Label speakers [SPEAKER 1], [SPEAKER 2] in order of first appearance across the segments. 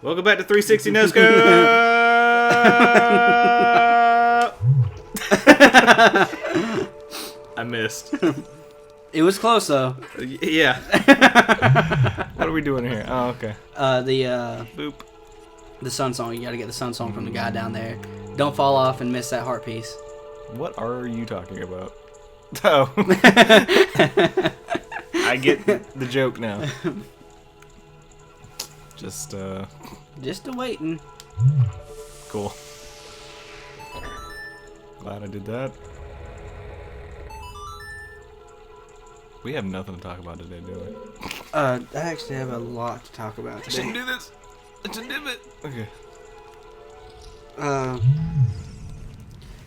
[SPEAKER 1] Welcome back to 360 No Scope. I missed.
[SPEAKER 2] It was close though.
[SPEAKER 1] Yeah. What are we doing here? Oh, okay.
[SPEAKER 2] Boop. The sun song. You gotta get the sun song from the guy down there. Don't fall off and miss that heart piece.
[SPEAKER 1] What are you talking about? Oh. I get the joke now. Just a
[SPEAKER 2] waiting.
[SPEAKER 1] Cool. Glad I did that. We have nothing to talk about today, do we?
[SPEAKER 2] I actually have a lot to talk about today.
[SPEAKER 1] I shouldn't do this. I shouldn't do it. Okay.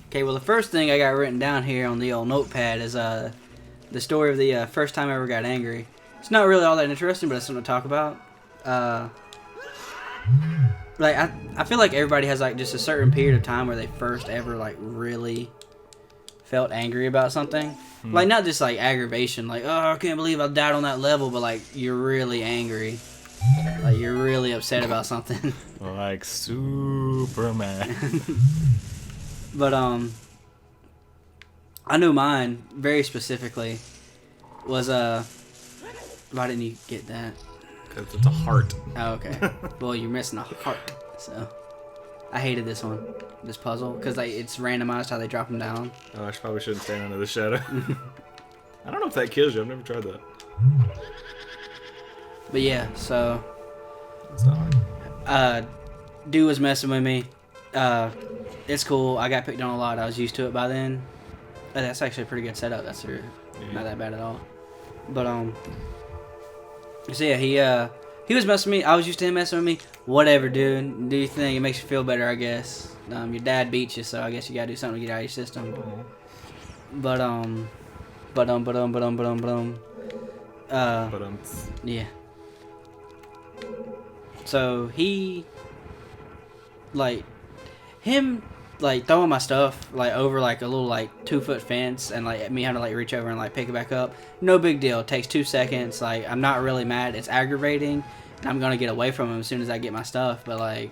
[SPEAKER 2] Okay, well, the first thing I got written down here on the old notepad is the story of the first time I ever got angry. It's not really all that interesting, but it's something to talk about. Like, I feel like everybody has, like, just a certain period of time where they first ever, like, really felt angry about something. Like, not just, like, aggravation, like, oh, I can't believe I died on that level, but, like, you're really angry. Like, you're really upset about something.
[SPEAKER 1] Like Superman.
[SPEAKER 2] But, I knew mine, very specifically, was, why didn't you get that?
[SPEAKER 1] Because it's a heart.
[SPEAKER 2] Oh, okay. Well, you're missing a heart, so. I hated this one, this puzzle, because like, it's randomized how they drop them down.
[SPEAKER 1] Oh, I probably shouldn't stand under the shadow. I don't know if that kills you. I've never tried that.
[SPEAKER 2] But yeah, so.
[SPEAKER 1] It's not hard.
[SPEAKER 2] Dude was messing with me. It's cool. I got picked on a lot. I was used to it by then. That's actually a pretty good setup. That's not that bad at all. But so yeah, he was messing with me. I was used to him messing with me. Whatever, dude. Do your thing. It makes you feel better, I guess. Your dad beat you, so I guess you gotta do something to get out of your system. But yeah. So he, like throwing my stuff like over like a little like 2-foot fence and like me having to like reach over and like pick it back up. No big deal. It takes 2 seconds. Like, I'm not really mad. It's aggravating and I'm gonna get away from him as soon as I get my stuff. But like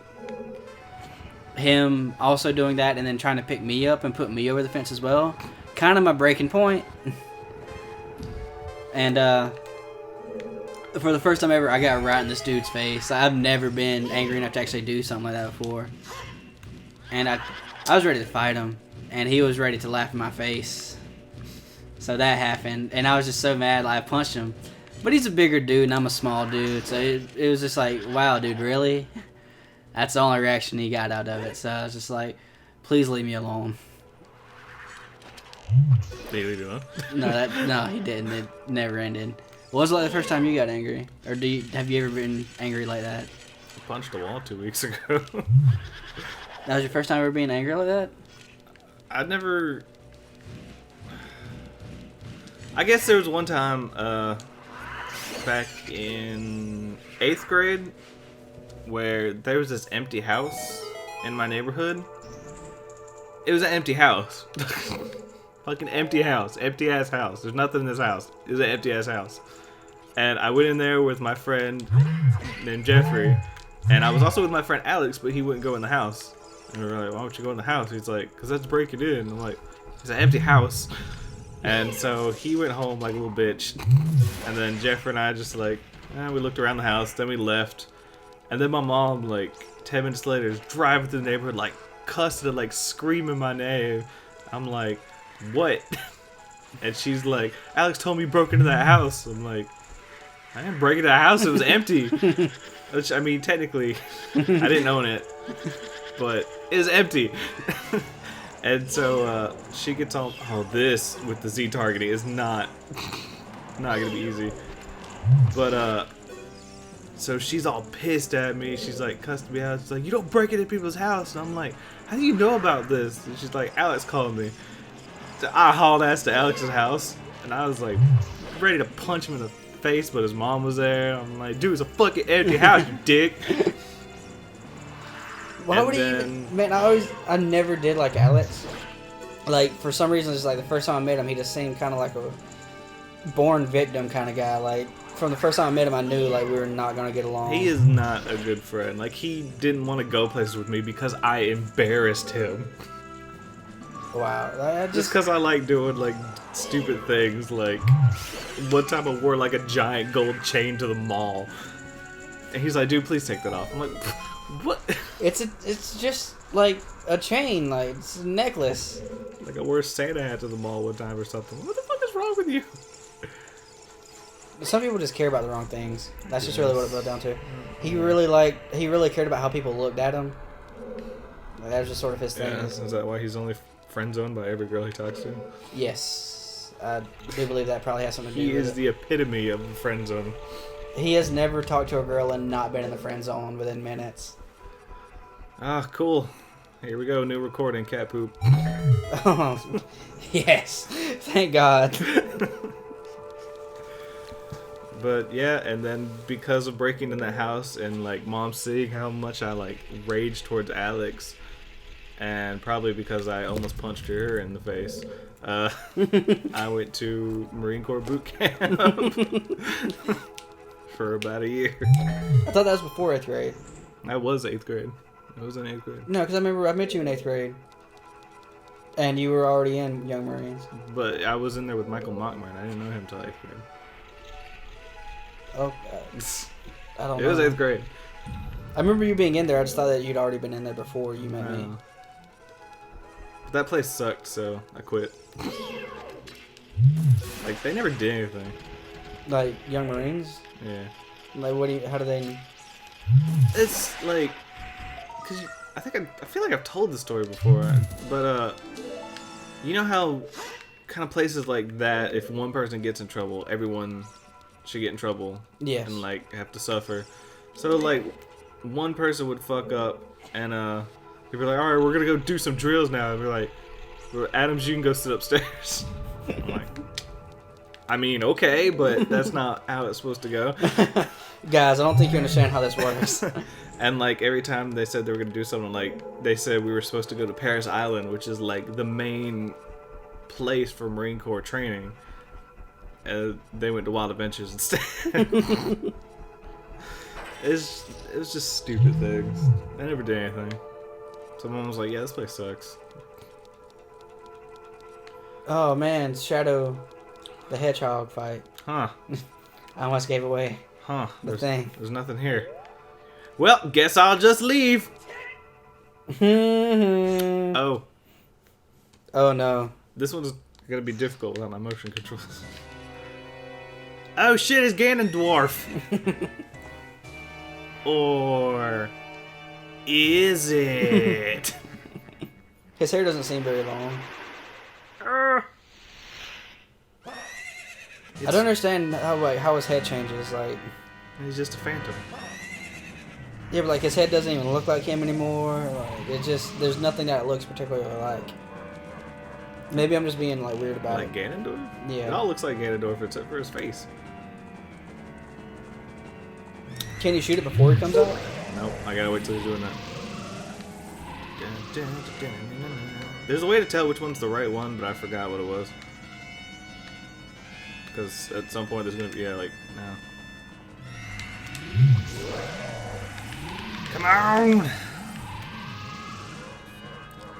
[SPEAKER 2] him also doing that and then trying to pick me up and put me over the fence as well, kind of my breaking point. And for the first time ever, I got right in this dude's face. I've never been angry enough to actually do something like that before. And I was ready to fight him, and he was ready to laugh in my face. So that happened, and I was just so mad, like, I punched him. But he's a bigger dude, and I'm a small dude, so it was just like, wow, dude, really? That's the only reaction he got out of it. So I was just like, please leave me alone.
[SPEAKER 1] Did he leave you alone?
[SPEAKER 2] No, he didn't. It never ended. What was like the first time you got angry? Or have you ever been angry like that?
[SPEAKER 1] I punched a wall 2 weeks ago.
[SPEAKER 2] That was your first time ever being angry like that?
[SPEAKER 1] I guess there was one time back in 8th grade where there was this empty house in my neighborhood. It was an empty house. Fucking empty house. Empty ass house. There's nothing in this house. It was an empty ass house. And I went in there with my friend named Jeffrey. And I was also with my friend Alex, but he wouldn't go in the house. And we were like, why don't you go in the house? He's like, because let's break it in. I'm like, it's an empty house. And so he went home like a little bitch. And then Jeffrey and I just like, we looked around the house. Then we left. And then my mom, like, 10 minutes later, is driving through the neighborhood, like, cussing, like, screaming my name. I'm like, what? And she's like, Alex told me you broke into that house. I'm like, I didn't break into the house. It was empty. Which, I mean, technically, I didn't own it. But it was empty. And so she gets all, this with the Z targeting is not gonna be easy. But so she's all pissed at me. She's like cussing me out. She's like, you don't break into people's house. And I'm like, how do you know about this? And she's like, Alex called me. So I hauled ass to Alex's house, and I was like ready to punch him in the face, but his mom was there. I'm like, dude, it's a fucking empty house, you dick.
[SPEAKER 2] Why would he even... Man, I never did like Alex. Like, for some reason, it's like the first time I met him, he just seemed kind of like a born victim kind of guy. Like, from the first time I met him, I knew like we were not gonna get along.
[SPEAKER 1] He is not a good friend. Like, he didn't want to go places with me because I embarrassed him.
[SPEAKER 2] Wow.
[SPEAKER 1] Just because I like doing like stupid things. Like, one time I wore like a giant gold chain to the mall, and he's like, "Dude, please take that off." I'm like, "What?"
[SPEAKER 2] It's just like a chain, like it's a necklace.
[SPEAKER 1] Like, I wore a Santa hat to the mall one time or something. What the fuck is wrong with you?
[SPEAKER 2] Some people just care about the wrong things. That's just really what it boiled down to. He really cared about how people looked at him. Like, that was just sort of his thing.
[SPEAKER 1] Yeah, is that why he's only friend zoned by every girl he talks to?
[SPEAKER 2] Yes, I do believe that probably has something to do with it.
[SPEAKER 1] He is the epitome of the friend zone.
[SPEAKER 2] He has never talked to a girl and not been in the friend zone within minutes.
[SPEAKER 1] Ah, cool. Here we go, new recording, cat poop.
[SPEAKER 2] Yes, thank God.
[SPEAKER 1] But yeah, and then because of breaking in that house and like mom seeing how much I like raged towards Alex, and probably because I almost punched her in the face, I went to Marine Corps boot camp for about a year.
[SPEAKER 2] I thought that was before 8th grade.
[SPEAKER 1] I was 8th grade. I was in 8th grade.
[SPEAKER 2] No, because I remember I met you in 8th grade. And you were already in Young Marines.
[SPEAKER 1] But I was in there with Michael Mockman. I didn't know him until 8th grade.
[SPEAKER 2] Oh, I don't know.
[SPEAKER 1] It was 8th grade.
[SPEAKER 2] I remember you being in there. I just thought that you'd already been in there before you met me.
[SPEAKER 1] But that place sucked, so I quit. Like, they never did anything.
[SPEAKER 2] Like Young Marines?
[SPEAKER 1] Yeah.
[SPEAKER 2] Like, how do they...
[SPEAKER 1] It's like... Cause I feel like I've told this story before, but you know how kind of places like that, if one person gets in trouble, everyone should get in trouble.
[SPEAKER 2] Yes.
[SPEAKER 1] And like have to suffer. So like one person would fuck up and he'd be like, "All right, we're gonna go do some drills now." And be like, "Well, Adams, you can go sit upstairs." I'm like, I mean, okay, but that's not how it's supposed to go.
[SPEAKER 2] Guys, I don't think you understand how this works.
[SPEAKER 1] And like every time they said they were gonna do something, like they said we were supposed to go to Paris Island, which is like the main place for Marine Corps training. They went to Wild Adventures instead. It was just stupid things. I never did anything. Someone was like, "Yeah, this place sucks."
[SPEAKER 2] Oh man, Shadow the Hedgehog fight.
[SPEAKER 1] Huh.
[SPEAKER 2] I almost gave away the thing.
[SPEAKER 1] There's nothing here. Well, guess I'll just leave. Oh.
[SPEAKER 2] Oh no.
[SPEAKER 1] This one's gonna be difficult without my motion controls. Oh shit, it's Ganondorf. Or is it?
[SPEAKER 2] His hair doesn't seem very long. I don't understand how his head changes. Like,
[SPEAKER 1] he's just a phantom.
[SPEAKER 2] Yeah, but like his head doesn't even look like him anymore. Like, there's nothing that it looks particularly like. Maybe I'm just being like weird about
[SPEAKER 1] it. Like Ganondorf?
[SPEAKER 2] Yeah.
[SPEAKER 1] It all looks like Ganondorf except for his face.
[SPEAKER 2] Can you shoot it before he comes out?
[SPEAKER 1] Nope, I gotta wait till he's doing that. There's a way to tell which one's the right one, but I forgot what it was. Because at some point there's gonna be, like, now. Come on!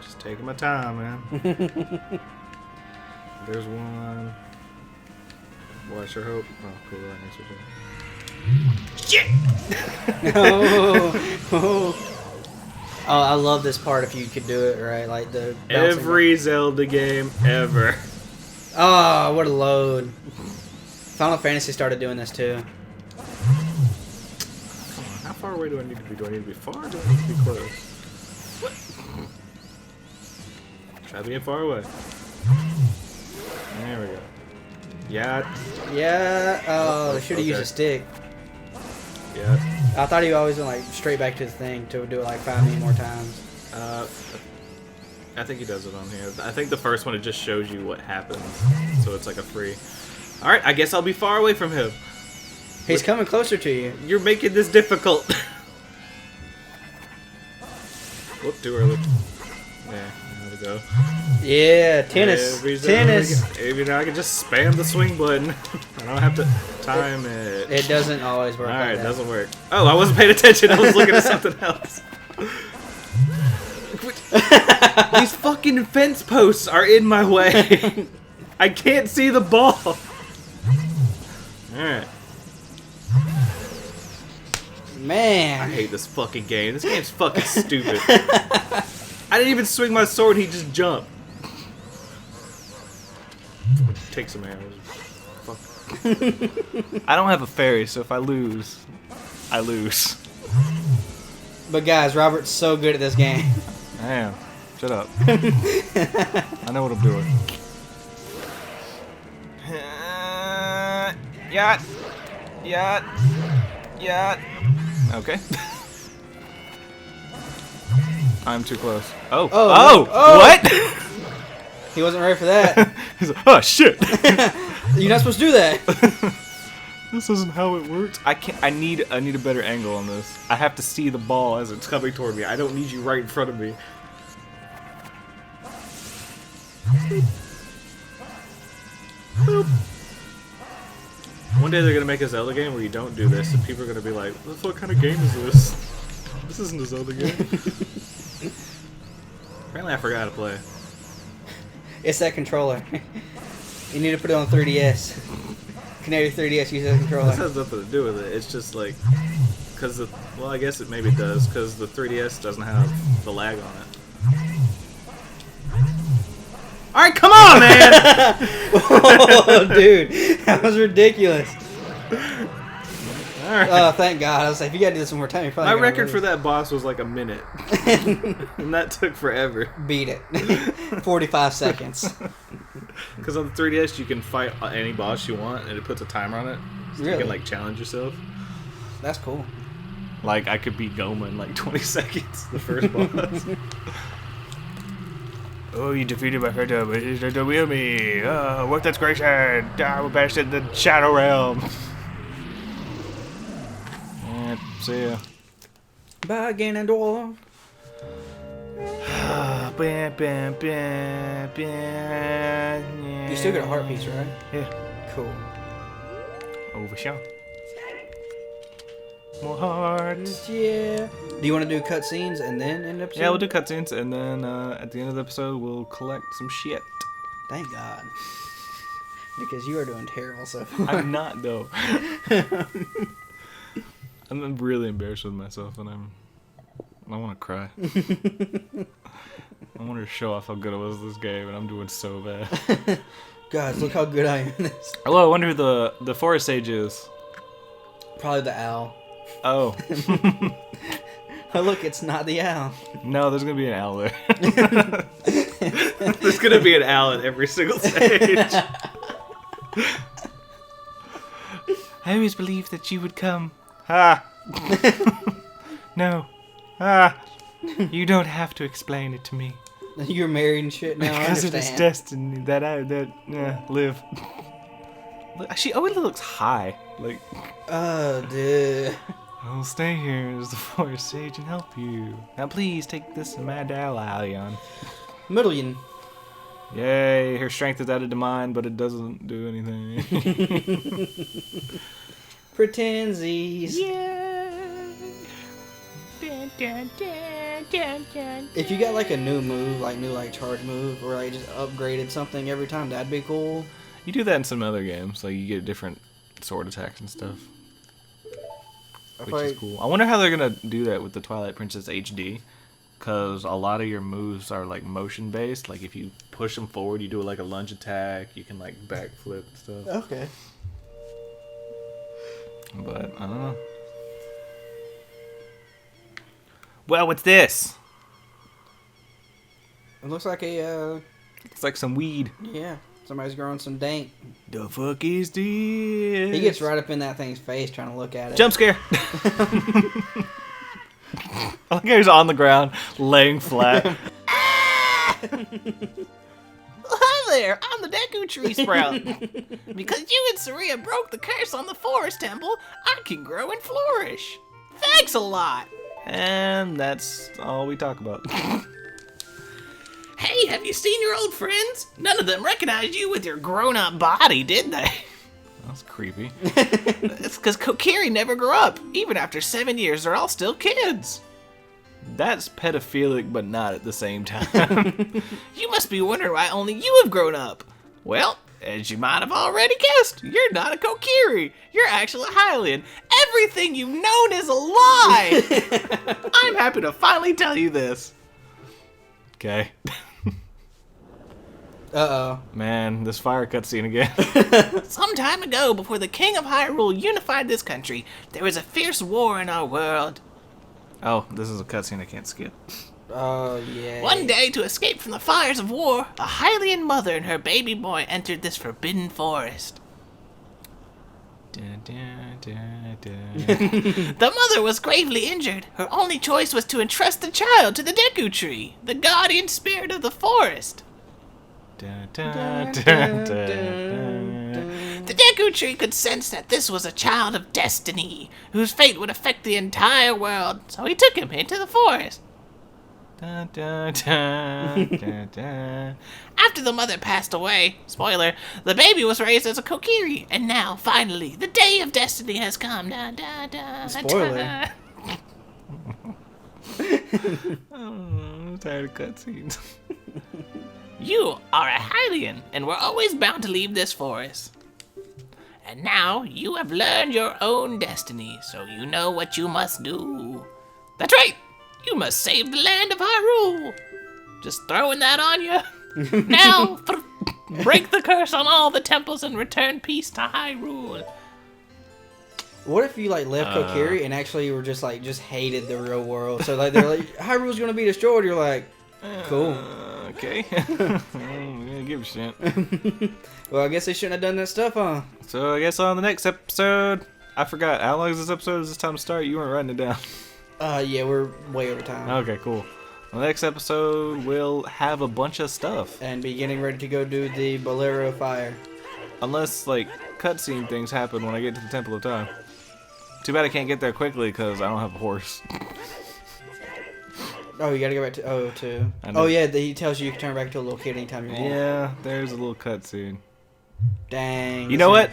[SPEAKER 1] Just taking my time, man. There's one. Boy, I sure hope. Oh, cool, right next to it. Shit!
[SPEAKER 2] Oh, I love this part if you could do it right, like the
[SPEAKER 1] every Zelda game ever.
[SPEAKER 2] Oh, what a load! Final Fantasy started doing this too.
[SPEAKER 1] Come on, how far away do I need to be? Do I need to be far or do I need to be close? What? Try being far away. There we go. Yeah.
[SPEAKER 2] Yeah. Oh, they should have used a stick.
[SPEAKER 1] Yeah.
[SPEAKER 2] I thought he always went like straight back to the thing to do it like 5 million more times.
[SPEAKER 1] I think he does it on here. I think the first one it just shows you what happens, so it's like a free. All right, I guess I'll be far away from him.
[SPEAKER 2] He's coming closer to you.
[SPEAKER 1] You're making this difficult. Whoop, too early. Yeah, there we go.
[SPEAKER 2] Yeah, tennis. Tennis.
[SPEAKER 1] Maybe now I can just spam the swing button. I don't have to. Time it.
[SPEAKER 2] It doesn't always work.
[SPEAKER 1] Alright,
[SPEAKER 2] like that.
[SPEAKER 1] doesn't work. Oh, I wasn't paying attention. I was looking at something else. These fucking fence posts are in my way. I can't see the ball. Alright.
[SPEAKER 2] Man.
[SPEAKER 1] I hate this fucking game. This game's fucking stupid. I didn't even swing my sword, he just jumped. Take some arrows. Fuck. I don't have a fairy, so if I lose, I lose.
[SPEAKER 2] But guys, Robert's so good at this game.
[SPEAKER 1] I am. Shut up. I know what I'm doing. Yacht. Yacht. Yacht. Okay. I'm too close. Oh.
[SPEAKER 2] Oh!
[SPEAKER 1] What?
[SPEAKER 2] He wasn't ready for that.
[SPEAKER 1] He's like, oh shit.
[SPEAKER 2] You're not supposed to do that.
[SPEAKER 1] This isn't how it works. I can't. I need a better angle on this. I have to see the ball as it's coming toward me. I don't need you right in front of me. Boop. One day they're gonna make a Zelda game where you don't do this, and people are gonna be like, "What kind of game is this? This isn't a Zelda game." Apparently, I forgot how to play.
[SPEAKER 2] It's that controller. You need to put it on 3DS. Canary 3DS uses that controller.
[SPEAKER 1] This has nothing to do with it. It's just like, cause the, well, I guess it maybe does, cause the 3DS doesn't have the lag on it. All right, come on, man!
[SPEAKER 2] Oh, dude, that was ridiculous.
[SPEAKER 1] All right.
[SPEAKER 2] Oh, thank God. I was like, if you gotta do this one more time, you're probably
[SPEAKER 1] My
[SPEAKER 2] gonna
[SPEAKER 1] record
[SPEAKER 2] lose.
[SPEAKER 1] for that boss was like a minute, and that took forever.
[SPEAKER 2] Beat it. 45 seconds.
[SPEAKER 1] Because on the 3DS, you can fight any boss you want, and it puts a timer on it. So you
[SPEAKER 2] Really?
[SPEAKER 1] can like challenge yourself.
[SPEAKER 2] That's cool.
[SPEAKER 1] Like I could beat Goma in like 20 seconds, the first boss. Oh, you defeated my friend, but he's going to wheel me. Work that's gracious. We're banished in the Shadow Realm. And see ya.
[SPEAKER 2] Bye, Ganondorf. You still get a heart piece, right?
[SPEAKER 1] Yeah.
[SPEAKER 2] Cool.
[SPEAKER 1] Overshot. More hearts.
[SPEAKER 2] Yeah. Do you want to do cutscenes and then end up?
[SPEAKER 1] Yeah, we'll do cutscenes, and then at the end of the episode, we'll collect some shit.
[SPEAKER 2] Thank God. Because you are doing terrible so far.
[SPEAKER 1] I'm not, though. I'm really embarrassed with myself, and I want to cry. I wanted to show off how good I was at this game, and I'm doing so bad.
[SPEAKER 2] Guys, look how good I am in this.
[SPEAKER 1] Hello, I wonder who the forest sage is.
[SPEAKER 2] Probably the owl.
[SPEAKER 1] Oh.
[SPEAKER 2] Oh, look, it's not the owl.
[SPEAKER 1] No, there's going to be an owl there. There's going to be an owl at every single stage. I always believed that you would come. Ah. No. Ah. You don't have to explain it to me.
[SPEAKER 2] You're married and shit now.
[SPEAKER 1] Because
[SPEAKER 2] I
[SPEAKER 1] it is
[SPEAKER 2] understand.
[SPEAKER 1] destiny that I live. Look, she always looks high. Like,
[SPEAKER 2] Oh, dude.
[SPEAKER 1] I'll stay here as the forest sage and help you. Now please take this medallion.
[SPEAKER 2] Middleton.
[SPEAKER 1] Yay, her strength is added to mine, but it doesn't do anything.
[SPEAKER 2] Pretensies.
[SPEAKER 1] Yay! Dun, dun, dun, dun, dun,
[SPEAKER 2] If you got like a new move, like new like charge move, or like just upgraded something every time, that'd be cool.
[SPEAKER 1] You do that in some other games, like you get different sword attacks and stuff, which is cool. I wonder how they're gonna do that with the Twilight Princess HD, because a lot of your moves are like motion based. Like if you push them forward, you do like a lunge attack. You can like backflip and stuff.
[SPEAKER 2] Okay.
[SPEAKER 1] But I don't know. Well, what's this?
[SPEAKER 2] It looks like a
[SPEAKER 1] It's like some weed.
[SPEAKER 2] yeah. Somebody's growing some dank.
[SPEAKER 1] The fuck is this?
[SPEAKER 2] He gets right up in that thing's face trying to look at it.
[SPEAKER 1] Jump scare. I like how he's on the ground, laying flat. Hi there, I'm the Deku Tree Sprout. Because you and Saria broke the curse on the Forest Temple, I can grow and flourish. Thanks a lot. And that's all we talk about. Hey, have you seen your old friends? None of them recognized you with your grown-up body, did they? That's creepy. It's because Kokiri never grew up. Even after 7 years, they're all still kids. That's pedophilic, but not at the same time. You must be wondering why only you have grown up. Well, as you might have already guessed, you're not a Kokiri. You're actually a Hylian. Everything you've known is a lie. I'm happy to finally tell you this. Okay.
[SPEAKER 2] Uh-oh.
[SPEAKER 1] Man, this fire cutscene again. Some time ago, before the King of Hyrule unified this country, there was a fierce war in our world. Oh, this is a cutscene I can't skip.
[SPEAKER 2] Oh, yeah.
[SPEAKER 1] One day, to escape from the fires of war, a Hylian mother and her baby boy entered this forbidden forest. The mother was gravely injured. Her only choice was to entrust the child to the Deku Tree, the guardian spirit of the forest. The Deku Tree could sense that this was a child of destiny, whose fate would affect the entire world, so he took him into the forest. After the mother passed away, spoiler, the baby was raised as a Kokiri, and now, finally, the day of destiny has come.
[SPEAKER 2] Spoiler.
[SPEAKER 1] I'm tired of cutscenes. You are a Hylian, and were always bound to leave this forest. And now you have learned your own destiny, so you know what you must do. That's right! You must save the land of Hyrule! Just throwing that on you. Now, break the curse on all the temples and return peace to Hyrule.
[SPEAKER 2] What if you like left Kokiri and actually you were just hated the real world? So like they're like Hyrule's gonna be destroyed. You're like, cool.
[SPEAKER 1] Okay. I'm gonna give a shit.
[SPEAKER 2] Well, I guess they shouldn't have done that stuff, huh?
[SPEAKER 1] So I guess on the next episode, I forgot how long is this episode? Is this time to start? You weren't writing it down.
[SPEAKER 2] Yeah, we're way over time.
[SPEAKER 1] Okay, cool. The next episode, we'll have a bunch of stuff.
[SPEAKER 2] And be getting ready to go do the Bolero Fire.
[SPEAKER 1] Unless, like, cutscene things happen when I get to the Temple of Time. Too bad I can't get there quickly because I don't have a horse.
[SPEAKER 2] Oh, you gotta go back to... Oh, yeah, he tells you can turn back to a little kid anytime you want.
[SPEAKER 1] Yeah, there's a little cutscene.
[SPEAKER 2] Dang.
[SPEAKER 1] You know what?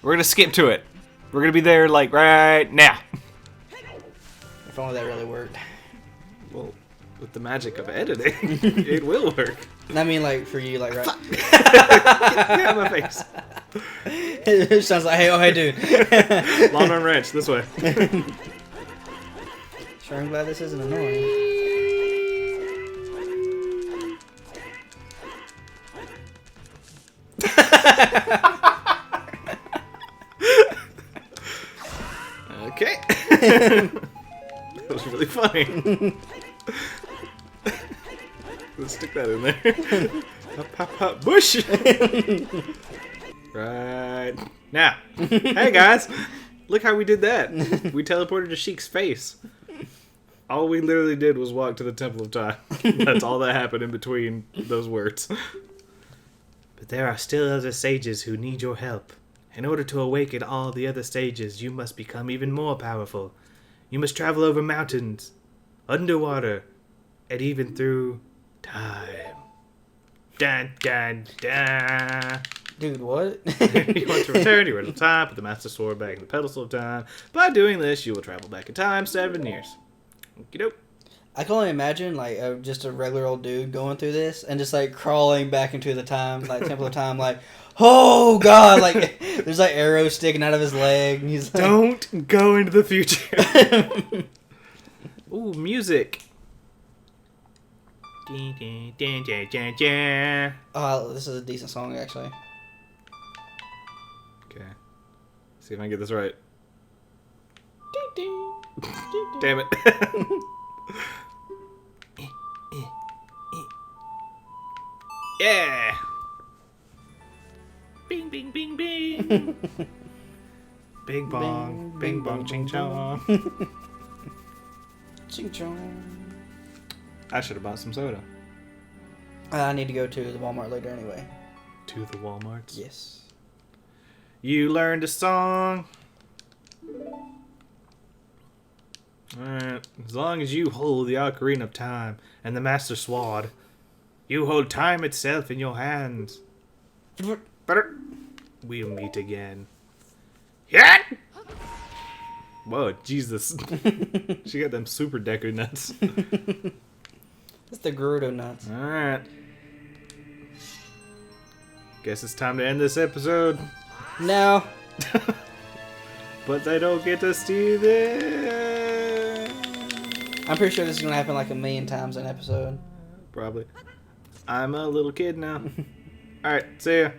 [SPEAKER 1] We're gonna skip to it. We're gonna be there, like, right now.
[SPEAKER 2] If only that really worked.
[SPEAKER 1] Well, with the magic of editing, it will work.
[SPEAKER 2] I mean, like, for you, like, right...
[SPEAKER 1] Get out of my face.
[SPEAKER 2] It sounds like, hey, dude.
[SPEAKER 1] Long arm wrench, this way.
[SPEAKER 2] Sure, I'm glad this isn't annoying.
[SPEAKER 1] Okay. That was really funny. Let's stick that in there. Hop, hop, hop, bush! Right. Now. Hey, guys. Look how we did that. We teleported to Sheik's face. All we literally did was walk to the Temple of Time. That's all that happened in between those words. But there are still other sages who need your help. In order to awaken all the other sages, you must become even more powerful. You must travel over mountains, underwater, and even through time. Dun, dun, dun.
[SPEAKER 2] Dude, what?
[SPEAKER 1] You want to return your original time, put the Master Sword back in the pedestal of time. By doing this, you will travel back in time 7 years. Okey-doke.
[SPEAKER 2] I can only imagine, like, just a regular old dude going through this and just, like, crawling back into the time, like, Temple of Time, like, oh, God, like, there's, like, arrows sticking out of his leg. And he's like,
[SPEAKER 1] don't go into the future. Ooh, music.
[SPEAKER 2] Oh, this is a decent song, actually.
[SPEAKER 1] Okay. See if I can get this right. Damn it. Yeah. Bing, bing, bing, bing. Bing bong, bing bong, ching chong.
[SPEAKER 2] Ching chong.
[SPEAKER 1] I should have bought some soda.
[SPEAKER 2] I need to go to the Walmart later anyway.
[SPEAKER 1] To the Walmarts?
[SPEAKER 2] Yes.
[SPEAKER 1] You learned a song. Alright. As long as you hold the Ocarina of Time and the Master Sword, you hold time itself in your hands. We'll meet again. Yeah. Whoa, Jesus. She got them super Deku nuts.
[SPEAKER 2] It's the Gerudo nuts.
[SPEAKER 1] Alright. Guess it's time to end this episode.
[SPEAKER 2] No.
[SPEAKER 1] But they don't get to see this.
[SPEAKER 2] I'm pretty sure this is gonna happen like 1,000,000 times an episode.
[SPEAKER 1] Probably. I'm a little kid now. Alright, see ya.